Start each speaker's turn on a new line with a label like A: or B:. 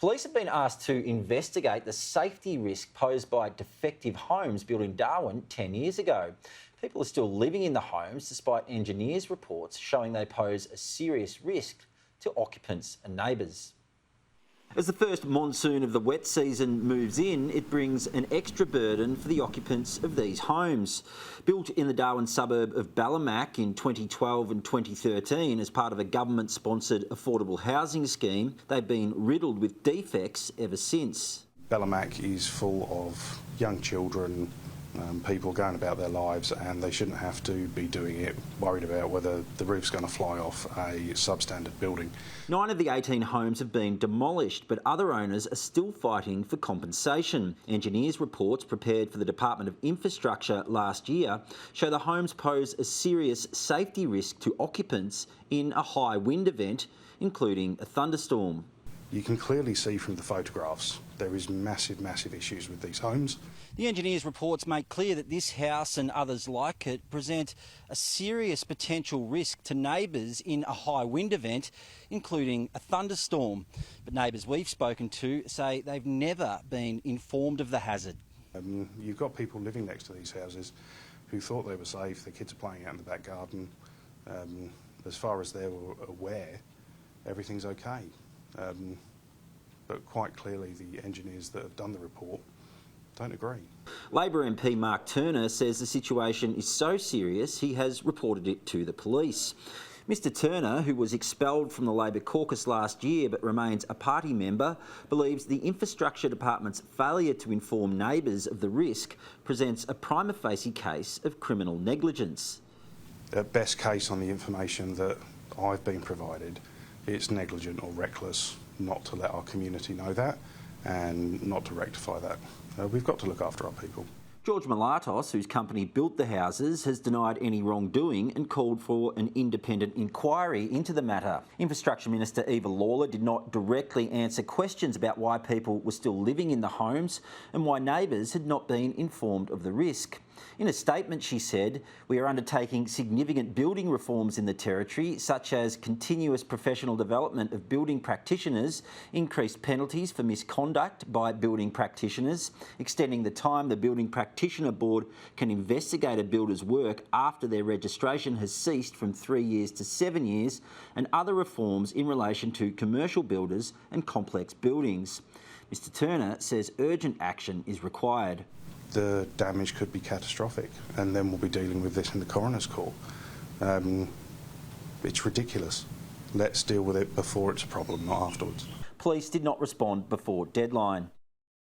A: Police have been asked to investigate the safety risk posed by defective homes built in Darwin 10 years ago. People are still living in the homes despite engineers' reports showing they pose a serious risk to occupants and neighbours. As the first monsoon of the wet season moves in, it brings an extra burden for the occupants of these homes. Built in the Darwin suburb of Ballamac in 2012 and 2013 as part of a government-sponsored affordable housing scheme, they've been riddled with defects ever since.
B: Ballamac is full of young children, people going about their lives, and they shouldn't have to be doing it worried about whether the roof's going to fly off a substandard building.
A: 9 of the 18 homes have been demolished, but other owners are still fighting for compensation. Engineers' reports prepared for the Department of Infrastructure last year show the homes pose a serious safety risk to occupants in a high wind event, including a thunderstorm.
B: You can clearly see from the photographs there is massive issues with these homes.
A: The engineers' reports make clear that this house and others like it present a serious potential risk to neighbours in a high wind event, including a thunderstorm. But neighbours we've spoken to say they've never been informed of the hazard.
B: You've got people living next to these houses who thought they were safe, their kids are playing out in the back garden. As far as they're aware, everything's okay. But quite clearly the engineers that have done the report don't agree. Labor MP Mark Turner says the situation is so serious he has reported it to the police. Mr Turner, who was expelled from the Labor caucus last year but remains a party member, believes the Infrastructure Department's failure to inform neighbours of the risk presents a prima facie case of criminal negligence. At best case, on the information that I've been provided, it's negligent or reckless not to let our community know that and not to rectify that. We've got to look after our people.
A: George Malatos, whose company built the houses, has denied any wrongdoing and called for an independent inquiry into the matter. Infrastructure Minister Eva Lawler did not directly answer questions about why people were still living in the homes and why neighbours had not been informed of the risk. In a statement, she said, "We are undertaking significant building reforms in the Territory, such as continuous professional development of building practitioners, increased penalties for misconduct by building practitioners, extending the time the Building Practitioner Board can investigate a builder's work after their registration has ceased from 3 years to 7 years, and other reforms in relation to commercial builders and complex buildings." Mr Turner says urgent action is required.
B: The damage could be catastrophic, and then we'll be dealing with this in the coroner's court. It's ridiculous. Let's deal with it before it's a problem, not afterwards.
A: Police did not respond before deadline.